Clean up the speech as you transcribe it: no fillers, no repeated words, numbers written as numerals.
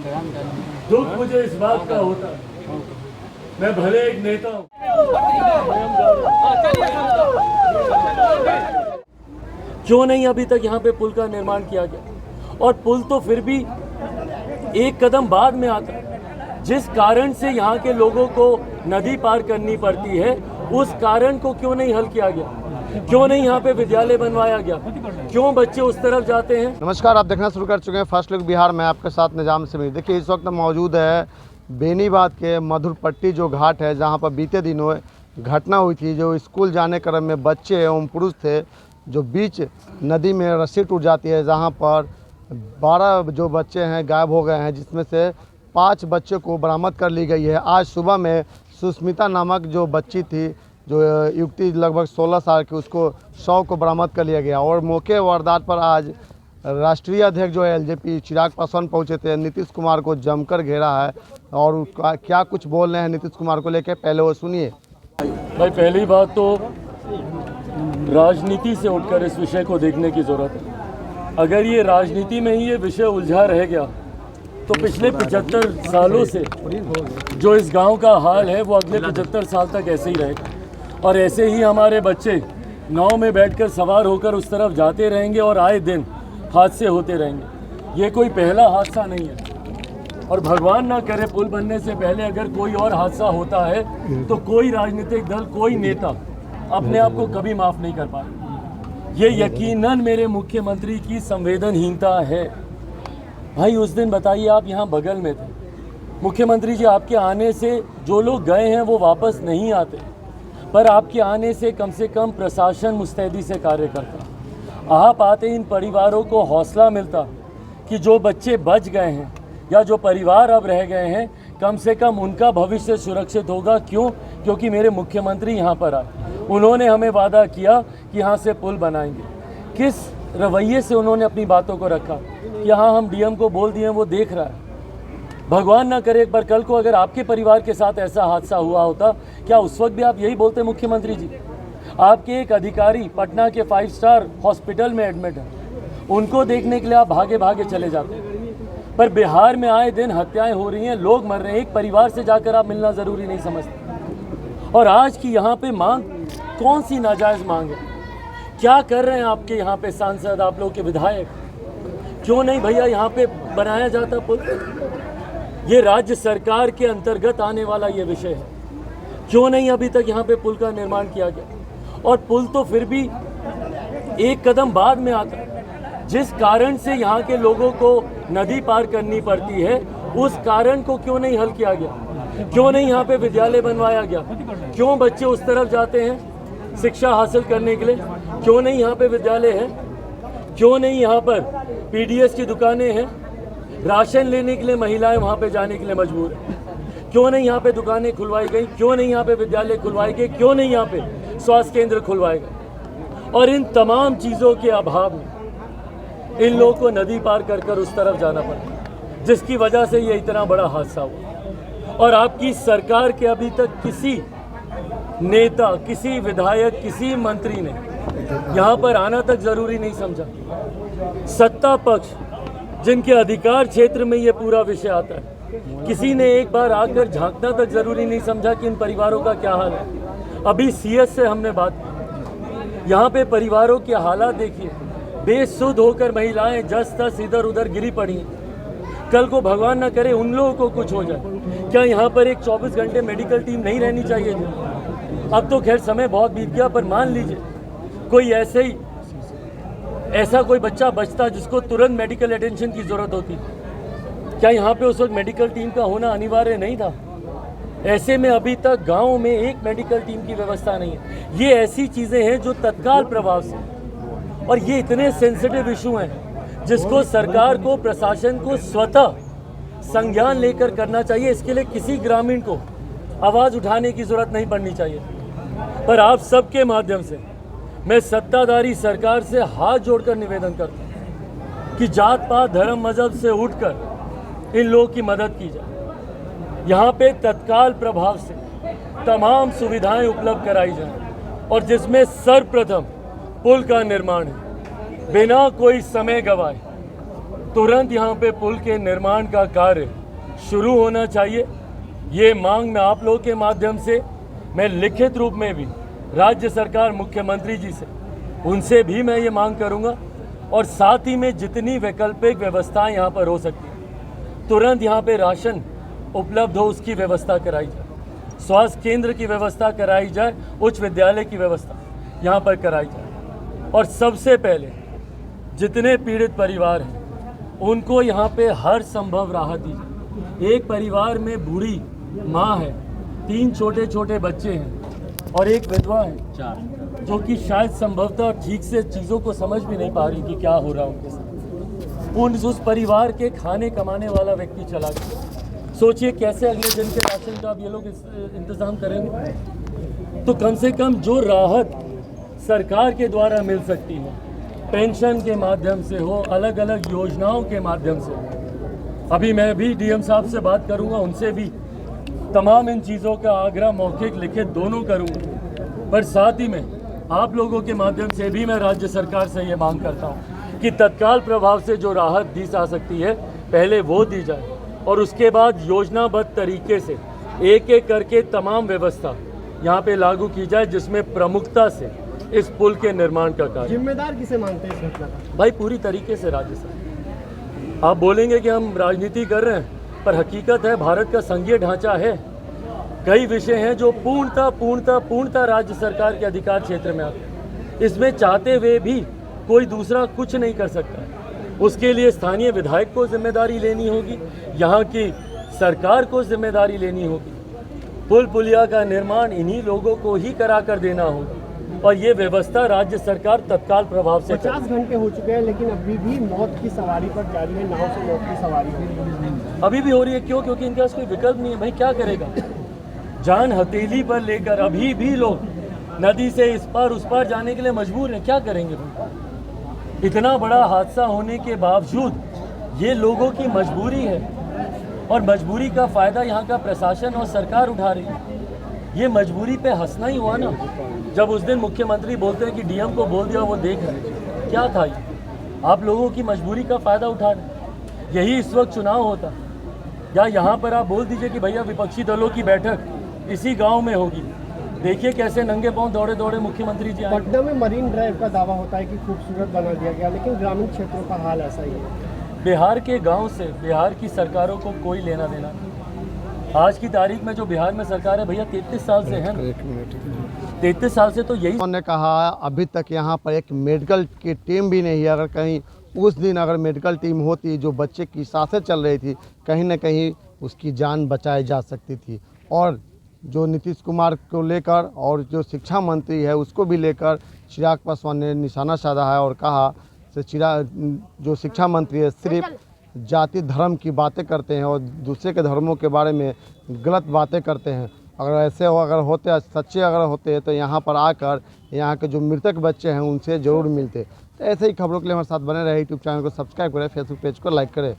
दुख मुझे इस बात का होता है, मैं भले एक नेता हूँ, क्यों नहीं अभी तक यहाँ पे पुल का निर्माण किया गया। और पुल तो फिर भी एक कदम बाद में आता है। जिस कारण से यहाँ के लोगों को नदी पार करनी पड़ती है, उस कारण को क्यों नहीं हल किया गया? क्यों नहीं यहाँ पे विद्यालय बनवाया गया? क्यों बच्चे उस तरफ जाते हैं? नमस्कार, आप देखना शुरू कर चुके हैं फर्स्ट लुक बिहार में, आपके साथ निजाम समीर। देखिए, इस वक्त मौजूद है बेनीबाद के मधुरपट्टी जो घाट है, जहाँ पर बीते दिनों घटना हुई थी। जो स्कूल जाने क्रम में बच्चे एवं पुरुष थे, जो बीच नदी में रस्सी टूट जाती है, जहाँ पर 12 जो बच्चे हैं गायब हो गए हैं, जिसमें से 5 बच्चे को बरामद कर ली गई है। आज सुबह में सुष्मिता नामक जो बच्ची थी, जो युवती लगभग 16 साल की, उसको शव को बरामद कर लिया गया। और मौके वारदात पर आज राष्ट्रीय अध्यक्ष जो है एलजेपी चिराग पासवान पहुंचे थे। नीतीश कुमार को जमकर घेरा है और क्या कुछ बोल रहे हैं नीतीश कुमार को लेकर, पहले वो सुनिए। भाई, पहली बात तो राजनीति से उठकर इस विषय को देखने की जरूरत है। अगर ये राजनीति में ही ये विषय उलझा रह गया तो पिछले 75 सालों से जो इस गांव का हाल है, वो अगले 75 साल तक ऐसे ही रहेगा। और ऐसे ही हमारे बच्चे नाव में बैठकर सवार होकर उस तरफ जाते रहेंगे और आए दिन हादसे होते रहेंगे। ये कोई पहला हादसा नहीं है। और भगवान ना करे, पुल बनने से पहले अगर कोई और हादसा होता है तो कोई राजनीतिक दल, कोई नेता अपने आप को कभी माफ़ नहीं कर पाए। ये यकीनन मेरे मुख्यमंत्री की संवेदनहीनता है। भाई, उस दिन बताइए, आप यहाँ बगल में थे। मुख्यमंत्री जी, आपके आने से जो लोग गए हैं वो वापस नहीं आते, पर आपके आने से कम प्रशासन मुस्तैदी से कार्य करता। आप आते इन परिवारों को हौसला मिलता कि जो बच्चे बच गए हैं या जो परिवार अब रह गए हैं, कम से कम उनका भविष्य सुरक्षित होगा। क्यों? क्योंकि मेरे मुख्यमंत्री यहाँ पर आए, उन्होंने हमें वादा किया कि यहाँ से पुल बनाएंगे। किस रवैये से उन्होंने अपनी बातों को रखा? यहाँ हम डीएम को बोल दिए, वो देख रहा है। भगवान ना करे एक बार कल को अगर आपके परिवार के साथ ऐसा हादसा हुआ होता, क्या उस वक्त भी आप यही बोलते? मुख्यमंत्री जी, आपके एक अधिकारी पटना के 5 स्टार हॉस्पिटल में एडमिट है, उनको देखने के लिए आप भागे भागे चले जाते। पर बिहार में आए दिन हत्याएं हो रही हैं, लोग मर रहे हैं, एक परिवार से जाकर आप मिलना ज़रूरी नहीं समझते। और आज की यहाँ पे मांग कौन सी नाजायज़ मांग है? क्या कर रहे हैं आपके यहाँ पे सांसद, आप लोग के विधायक? क्यों नहीं भैया यहाँ पे बनाया जाता पुल? ये राज्य सरकार के अंतर्गत आने वाला ये विषय है। क्यों नहीं अभी तक यहाँ पे पुल का निर्माण किया गया? और पुल तो फिर भी एक कदम बाद में आता है। जिस कारण से यहाँ के लोगों को नदी पार करनी पड़ती है, उस कारण को क्यों नहीं हल किया गया? क्यों नहीं यहाँ पे विद्यालय बनवाया गया? क्यों बच्चे उस तरफ जाते हैं शिक्षा हासिल करने के लिए? क्यों नहीं यहाँ पे विद्यालय है? क्यों नहीं यहाँ पर पीडीएस की दुकानें हैं? राशन लेने के लिए महिलाएं वहाँ पे जाने के लिए मजबूर हैं। क्यों नहीं यहाँ पे दुकानें खुलवाई गई? क्यों नहीं यहाँ पे विद्यालय खुलवाए गए? क्यों नहीं यहाँ पे स्वास्थ्य केंद्र खुलवाए गए? और इन तमाम चीज़ों के अभाव में इन लोगों को नदी पार कर उस तरफ जाना पड़ा, जिसकी वजह से ये इतना बड़ा हादसा हुआ। और आपकी सरकार के अभी तक किसी नेता, किसी विधायक, किसी मंत्री ने यहाँ पर आना तक ज़रूरी नहीं समझा। सत्ता पक्ष जिनके अधिकार क्षेत्र में ये पूरा विषय आता है, किसी ने एक बार आकर झांकना तक ज़रूरी नहीं समझा कि इन परिवारों का क्या हाल है। अभी सीएस से हमने बात की, यहाँ पे परिवारों के हालात देखिए। बेसुध होकर महिलाएं जस तस इधर उधर गिरी पड़ी हैं। कल को भगवान ना करे उन लोगों को कुछ हो जाए, क्या यहाँ पर एक 24 घंटे मेडिकल टीम नहीं रहनी चाहिए? अब तो खैर समय बहुत बीत गया, पर मान लीजिए कोई ऐसा कोई बच्चा बचता जिसको तुरंत मेडिकल अटेंशन की ज़रूरत होती, क्या यहाँ पे उस वक्त मेडिकल टीम का होना अनिवार्य नहीं था? ऐसे में अभी तक गाँव में एक मेडिकल टीम की व्यवस्था नहीं है। ये ऐसी चीज़ें हैं जो तत्काल प्रभाव से, और ये इतने सेंसिटिव इशू हैं जिसको सरकार को, प्रशासन को स्वतः संज्ञान लेकर करना चाहिए। इसके लिए किसी ग्रामीण को आवाज़ उठाने की ज़रूरत नहीं पड़नी चाहिए। पर आप सबके माध्यम से मैं सत्ताधारी सरकार से हाथ जोड़कर निवेदन करता हूँ कि जात पात धर्म मजहब से उठकर इन लोगों की मदद की जाए। यहाँ पे तत्काल प्रभाव से तमाम सुविधाएं उपलब्ध कराई जाएं, और जिसमें सर्वप्रथम पुल का निर्माण है। बिना कोई समय गवाए तुरंत यहाँ पे पुल के निर्माण का कार्य शुरू होना चाहिए। ये मांग मैं आप लोगों के माध्यम से, मैं लिखित रूप में भी राज्य सरकार मुख्यमंत्री जी से, उनसे भी मैं ये मांग करूँगा। और साथ ही में जितनी वैकल्पिक व्यवस्थाएं यहाँ पर हो सकती हैं, तुरंत यहाँ पे राशन उपलब्ध हो उसकी व्यवस्था कराई जाए, स्वास्थ्य केंद्र की व्यवस्था कराई जाए, उच्च विद्यालय की व्यवस्था यहाँ पर कराई जाए। और सबसे पहले जितने पीड़ित परिवार हैं उनको यहाँ पे हर संभव राहत दी जाए। एक परिवार में बूढ़ी माँ है, 3 छोटे छोटे बच्चे हैं और एक विधवा है, 4, जो कि शायद संभवतः ठीक से चीज़ों को समझ भी नहीं पा रही कि क्या हो रहा है उनके साथ। उस परिवार के खाने कमाने वाला व्यक्ति चला गया। सोचिए कैसे अगले दिन के राशन का अब ये लोग इंतज़ाम करेंगे। तो कम से कम जो राहत सरकार के द्वारा मिल सकती है, पेंशन के माध्यम से हो, अलग अलग योजनाओं के माध्यम से हो। अभी मैं भी डीएम साहब से बात करूंगा, उनसे भी तमाम इन चीज़ों का आग्रह मौखिक लिखित दोनों करूंगा। पर साथ ही में आप लोगों के माध्यम से भी मैं राज्य सरकार से ये मांग करता हूं कि तत्काल प्रभाव से जो राहत दी जा सकती है पहले वो दी जाए, और उसके बाद योजनाबद्ध तरीके से एक एक करके तमाम व्यवस्था यहाँ पे लागू की जाए, जिसमें प्रमुखता से इस पुल के निर्माण का कार्य। जिम्मेदार किसे मानते हैं इस घटना का? भाई पूरी तरीके से राज्य सरकार। आप बोलेंगे कि हम राजनीति कर रहे हैं, पर हकीकत है भारत का संघीय ढांचा है, कई विषय हैं जो पूर्णतः राज्य सरकार के अधिकार क्षेत्र में आते हैं। इसमें चाहते हुए भी कोई दूसरा कुछ नहीं कर सकता है। उसके लिए स्थानीय विधायक को जिम्मेदारी लेनी होगी, यहाँ की सरकार को जिम्मेदारी लेनी होगी। पुल पुलिया का निर्माण इन्हीं लोगों को ही करा कर देना होगा, और ये व्यवस्था राज्य सरकार तत्काल प्रभाव से 50 घंटे हो चुके हैं, लेकिन अभी भी मौत की सवारी पर जारी है। नाव से मौत की सवारी अभी भी हो रही है। क्यों? क्योंकि इनके पास कोई विकल्प नहीं है। भाई क्या करेगा? जान हथेली पर लेकर अभी भी लोग नदी से इस पार उस पार जाने के लिए मजबूर हैं। क्या करेंगे भाई? इतना बड़ा हादसा होने के बावजूद ये लोगों की मजबूरी है, और मजबूरी का फ़ायदा यहाँ का प्रशासन और सरकार उठा रही है। ये मजबूरी पे हंसना ही हुआ ना, जब उस दिन मुख्यमंत्री बोलते हैं कि डीएम को बोल दिया वो देख रहे। क्या था ये? आप लोगों की मजबूरी का फ़ायदा उठा रहे। यही इस वक्त चुनाव होता, या यहाँ पर आप बोल दीजिए कि भैया विपक्षी दलों की बैठक इसी गांव में होगी। देखिए कैसे नंगे पांव दौड़े दौड़े मुख्यमंत्री जी आए। पटना में मरीन ड्राइव का दावा होता है कि खूबसूरत बना दिया गया, लेकिन ग्रामीण क्षेत्रों का हाल ऐसा ही है। बिहार के गांव से बिहार की सरकारों को कोई लेना देना नहीं। आज की तारीख में जो बिहार में सरकार है भैया 33 साल से है, 33 साल से तो यही। उन्होंने कहा अभी तक यहाँ पर एक मेडिकल की टीम भी नहीं है। अगर कहीं उस दिन अगर मेडिकल टीम होती, जो बच्चे की सांसें चल रही थी, कहीं ना कहीं उसकी जान बचाई जा सकती थी। और जो नीतीश कुमार को लेकर और जो शिक्षा मंत्री है उसको भी लेकर चिराग पासवान ने निशाना साधा है और कहा से जो शिक्षा मंत्री है सिर्फ जाति धर्म की बातें करते हैं और दूसरे के धर्मों के बारे में गलत बातें करते हैं। अगर ऐसे होते सच्चे अगर होते तो यहाँ पर आकर यहाँ के जो मृतक बच्चे हैं उनसे ज़रूर मिलते। तो ऐसे ही खबरों के लिए हमारे साथ बने रहे। यूट्यूब चैनल को सब्सक्राइब करें, फेसबुक पेज को लाइक करें।